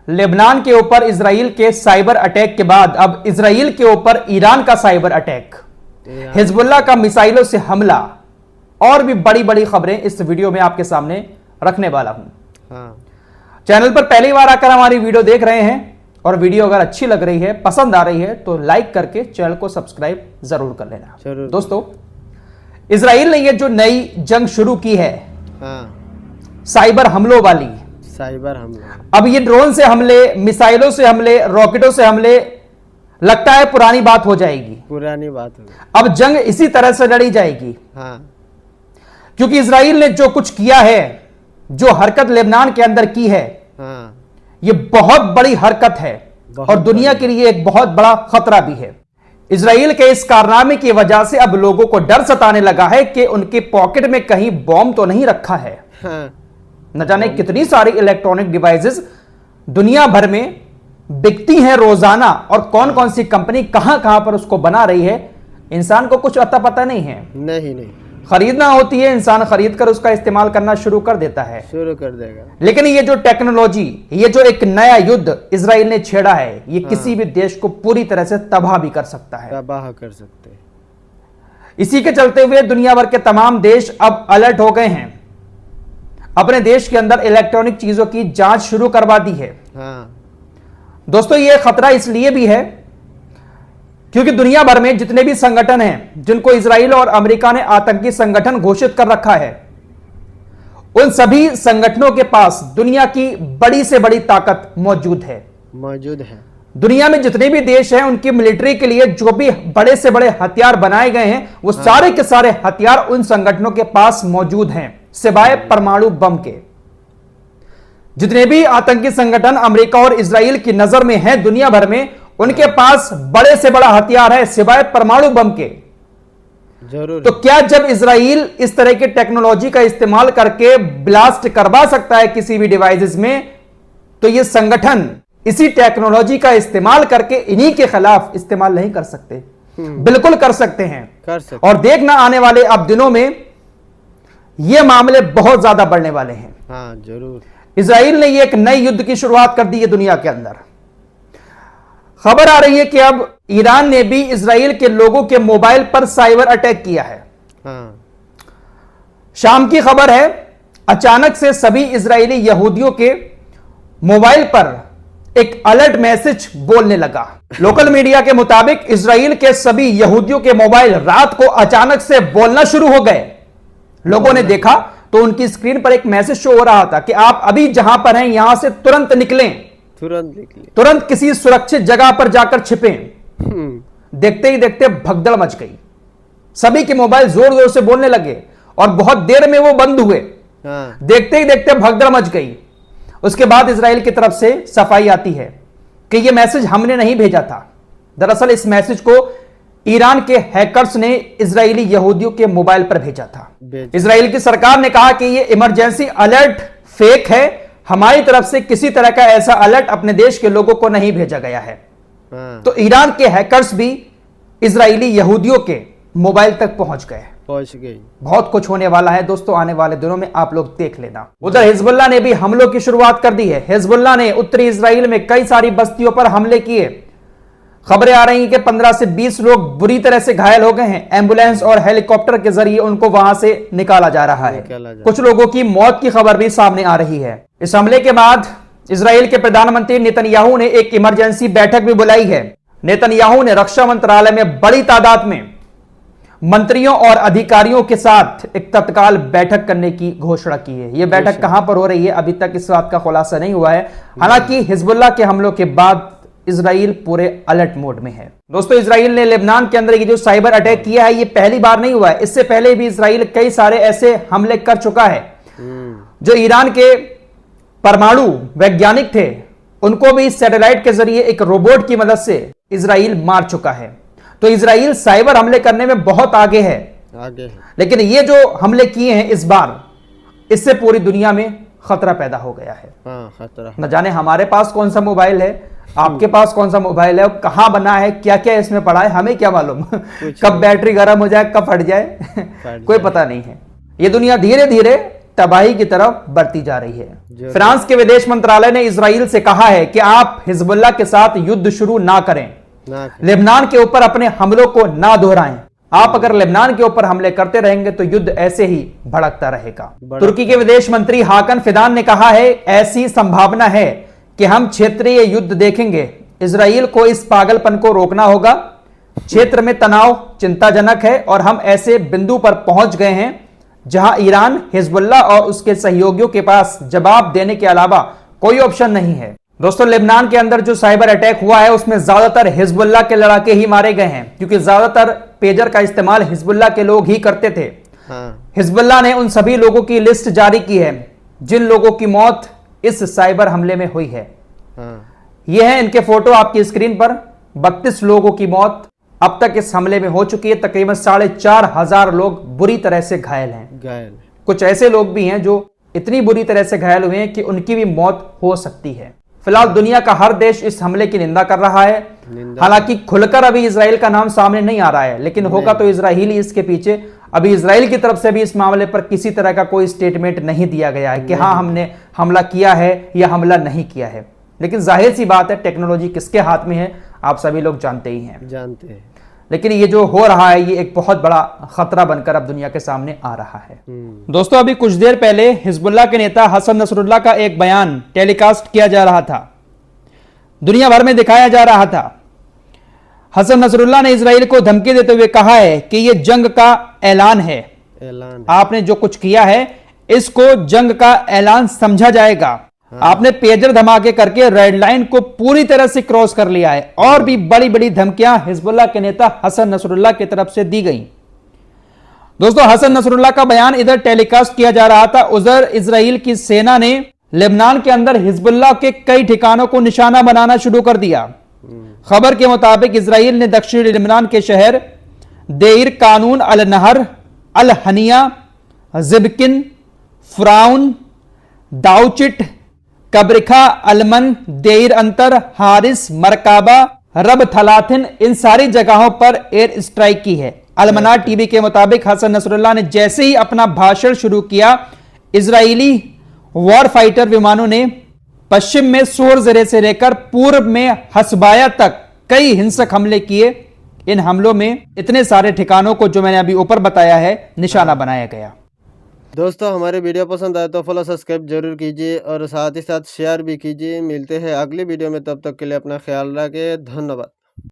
Lebanon के ऊपर Israel के साइबर अटैक के बाद अब इजराइल के ऊपर ईरान का साइबर अटैक, हिजबुल्लाह का मिसाइलों से हमला और भी बड़ी बड़ी खबरें इस वीडियो में आपके सामने रखने वाला हूं। चैनल पर पहली बार आकर हमारी वीडियो देख रहे हैं और वीडियो अगर अच्छी लग रही है, पसंद आ रही है तो लाइक करके चैनल को सब्सक्राइब जरूर कर लेना। दोस्तों, इजराइल ने ये जो नई जंग शुरू की है साइबर हमलों वाली, अब ये ड्रोन से हमले, मिसाइलों से हमले, रॉकेटों से हमले, लगता है पुरानी बात हो जाएगी। पुरानी बात होगी। अब जंग इसी तरह से लड़ी जाएगी। क्योंकि इजराइल ने जो कुछ किया है, जो हरकत लेबनान के अंदर की है, ये बहुत बड़ी हरकत है और दुनिया के लिए एक बहुत बड़ा खतरा भी है। इजराइल के इस कारनामे की वजह से अब लोगों को डर सताने लगा है कि उनके पॉकेट में कहीं बॉम्ब तो नहीं रखा है। न जाने कितनी सारी इलेक्ट्रॉनिक डिवाइसेस दुनिया भर में बिकती हैं रोजाना और कौन कौन सी कंपनी कहां कहां पर उसको बना रही है, इंसान को कुछ अता पता नहीं है। नहीं खरीदना होती है, इंसान खरीद कर उसका इस्तेमाल करना शुरू कर देता है, शुरू कर देगा। लेकिन ये जो टेक्नोलॉजी, ये जो एक नया युद्ध इजराइल ने छेड़ा है, ये किसी भी देश को पूरी तरह से तबाह भी कर सकता है। तबाह कर सकते हैं। इसी के चलते हुए दुनिया भर के तमाम देश अब अलर्ट हो गए हैं, अपने देश के अंदर इलेक्ट्रॉनिक चीजों की जांच शुरू करवा दी है। दोस्तों, यह खतरा इसलिए भी है क्योंकि दुनिया भर में जितने भी संगठन हैं जिनको इजराइल और अमेरिका ने आतंकी संगठन घोषित कर रखा है, उन सभी संगठनों के पास दुनिया की बड़ी से बड़ी ताकत मौजूद है। दुनिया में जितने भी देश हैं, उनकी मिलिट्री के लिए जो भी बड़े से बड़े हथियार बनाए गए हैं, वो सारे के सारे हथियार उन संगठनों के पास मौजूद हैं, सिवाय परमाणु बम के। जितने भी आतंकी संगठन अमेरिका और इजराइल की नजर में हैं दुनिया भर में, उनके पास बड़े से बड़ा हथियार है सिवाय परमाणु बम के। जरूर। तो क्या जब इजराइल इस तरह की टेक्नोलॉजी का इस्तेमाल करके ब्लास्ट करवा सकता है किसी भी डिवाइसेस में, तो ये संगठन इसी टेक्नोलॉजी का इस्तेमाल करके इन्हीं के खिलाफ इस्तेमाल नहीं कर सकते? बिल्कुल कर सकते हैं। और देखना आने वाले अब दिनों में ये मामले बहुत ज्यादा बढ़ने वाले हैं। जरूर। इजराइल ने ये एक नए युद्ध की शुरुआत कर दी है दुनिया के अंदर। खबर आ रही है कि अब ईरान ने भी इजराइल के लोगों के मोबाइल पर साइबर अटैक किया है। शाम की खबर है, अचानक से सभी इजरायली यहूदियों के मोबाइल पर एक अलर्ट मैसेज बोलने लगा। लोकल मीडिया के मुताबिक इजराइल के सभी यहूदियों के मोबाइल रात को अचानक से बोलना शुरू हो गए। लोगों ने देखा तो उनकी स्क्रीन पर एक मैसेज शो हो रहा था कि आप अभी जहां पर हैं यहां से तुरंत निकलें, तुरंत किसी सुरक्षित जगह पर जाकर छिपें। देखते ही देखते भगदड़ मच गई, सभी के मोबाइल जोर जोर से बोलने लगे और बहुत देर में वो बंद हुए। देखते ही देखते भगदड़ मच गई। उसके बाद इजराइल की तरफ से सफाई आती है कि यह मैसेज हमने नहीं भेजा था। दरअसल इस मैसेज को ईरान के हैकर्स ने इजरायली यहूदियों के मोबाइल पर भेजा था। इजराइल की सरकार ने कहा कि यह इमरजेंसी अलर्ट फेक है, हमारी तरफ से किसी तरह का ऐसा अलर्ट अपने देश के लोगों को नहीं भेजा गया है। तो ईरान के हैकर्स भी इजरायली यहूदियों के मोबाइल तक पहुंच गए। बहुत कुछ होने वाला है दोस्तों, आने वाले दिनों में आप लोग देख लेना। उधर हिजबुल्लाह ने भी हमलों की शुरुआत कर दी है। हिजबुल्लाह ने उत्तरी इजराइल में कई सारी बस्तियों पर हमले किए। खबरें आ रही हैं कि 15 से 20 लोग बुरी तरह से घायल हो गए हैं। एम्बुलेंस और हेलीकॉप्टर के जरिए उनको वहां से निकाला जा रहा है। कुछ लोगों की मौत की खबर भी सामने आ रही है। इस हमले के बाद इजराइल के प्रधानमंत्री नेतन्याहू ने एक इमरजेंसी बैठक भी बुलाई है। नेतन्याहू ने रक्षा मंत्रालय में बड़ी तादाद में मंत्रियों और अधिकारियों के साथ एक तत्काल बैठक करने की घोषणा की है। यह बैठक कहां पर हो रही है अभी तक इस बात का खुलासा नहीं हुआ है। हालांकि हिजबुल्लाह के हमलों के बाद इजराइल पूरे अलर्ट मोड में है। दोस्तों, इजराइल ने लेबनान के अंदर ये जो साइबर अटैक किया है, ये पहली बार नहीं हुआ है। इससे पहले भी इजराइल कई सारे ऐसे हमले कर चुका है। जो ईरान के परमाणु वैज्ञानिक थे, उनको भी सैटेलाइट के जरिए एक रोबोट की मदद से इजराइल मार चुका है। तो इजराइल साइबर हमले करने में बहुत आगे है। लेकिन ये जो हमले किए हैं इस बार, इससे पूरी दुनिया में खतरा पैदा हो गया है। खतरा। न जाने हमारे पास कौन सा मोबाइल है, आपके पास कौन सा मोबाइल है, कहां बना है, क्या क्या इसमें पड़ा है, हमें क्या मालूम। कब बैटरी गर्म हो जाए, कब फट जाए, कोई पता नहीं है। ये दुनिया धीरे धीरे तबाही की तरफ बढ़ती जा रही है। जरूर। फ्रांस के विदेश मंत्रालय ने इजराइल से कहा है कि आप हिजबुल्लाह के साथ युद्ध शुरू ना करें, ना लेबनान के ऊपर अपने हमलों को ना दोहराएं। आप अगर लेबनान के ऊपर हमले करते रहेंगे तो युद्ध ऐसे ही भड़कता रहेगा। तुर्की के विदेश मंत्री हाकन फिदान ने कहा है, ऐसी संभावना है कि हम क्षेत्रीय युद्ध देखेंगे। इजराइल को इस पागलपन को रोकना होगा। क्षेत्र में तनाव चिंताजनक है और हम ऐसे बिंदु पर पहुंच गए हैं जहां ईरान, हिजबुल्लाह और उसके सहयोगियों के पास जवाब देने के अलावा कोई ऑप्शन नहीं है। दोस्तों, लेबनान के अंदर जो साइबर अटैक हुआ है उसमें ज्यादातर हिजबुल्लाह के लड़ाके ही मारे गए हैं, क्योंकि ज्यादातर पेजर का इस्तेमाल हिजबुल्लाह के लोग ही करते थे। हाँ। हिजबुल्लाह ने उन सभी लोगों की लिस्ट जारी की है जिन लोगों की मौत इस साइबर हमले में हुई है। हाँ। यह है इनके फोटो आपकी स्क्रीन पर। 32 लोगों की मौत अब तक इस हमले में हो चुकी है। तकरीबन 4,500 लोग बुरी तरह से घायल हैं। घायल। कुछ ऐसे लोग भी हैं जो इतनी बुरी तरह से घायल हुए हैं कि उनकी भी मौत हो सकती है। फिलहाल दुनिया का हर देश इस हमले की निंदा कर रहा है। हालांकि खुलकर अभी इजराइल का नाम सामने नहीं आ रहा है, लेकिन होगा तो इजराइल ही इसके पीछे। अभी इजराइल की तरफ से भी इस मामले पर किसी तरह का कोई स्टेटमेंट नहीं दिया गया है कि हाँ हमने हमला किया है या हमला नहीं किया है। लेकिन जाहिर सी बात है, टेक्नोलॉजी किसके हाथ में है आप सभी लोग जानते ही हैं। जानते हैं। लेकिन ये जो हो रहा है ये एक बहुत बड़ा खतरा बनकर अब दुनिया के सामने आ रहा है। दोस्तों, अभी कुछ देर पहले हिजबुल्लाह के नेता हसन नसरुल्लाह का एक बयान टेलीकास्ट किया जा रहा था, दुनिया भर में दिखाया जा रहा था। हसन नसरुल्लाह ने इजराइल को धमकी देते हुए कहा है कि यह जंग का ऐलान है। ऐलान। आपने जो कुछ किया है इसको जंग का ऐलान समझा जाएगा। आपने पेजर धमाके करके रेड लाइन को पूरी तरह से क्रॉस कर लिया है। और भी बड़ी बड़ी धमकियां हिजबुल्लाह के नेता हसन नसरुल्लाह की तरफ से दी गई। दोस्तों, हसन नसरुल्लाह का बयान इधर टेलीकास्ट किया जा रहा था, उधर इजराइल की सेना ने लेबनान के अंदर हिजबुल्लाह के कई ठिकानों को निशाना बनाना शुरू कर दिया। खबर के मुताबिक इजराइल ने दक्षिणी लेबनान के शहर देर कानून अल नहर, अल हनिया, जिबकिन, फ्राउन, दाउचिट, कब्रिखा, अलमन, देर अंतर, हारिस, मरकाबा, रब थलाथिन, इन सारी जगहों पर एयर स्ट्राइक की है। अलमनार टीवी के मुताबिक हसन नसरुल्लाह ने जैसे ही अपना भाषण शुरू किया, इजरायली वॉर फाइटर विमानों ने पश्चिम में सोर जरे से लेकर पूर्व में हसबाया तक कई हिंसक हमले किए। इन हमलों में इतने सारे ठिकानों को जो मैंने अभी ऊपर बताया है निशाना बनाया गया। दोस्तों, हमारे वीडियो पसंद आए तो फॉलो सब्सक्राइब जरूर कीजिए और साथ ही साथ शेयर भी कीजिए। मिलते हैं अगली वीडियो में, तब तक के लिए अपना ख्याल रखें। धन्यवाद।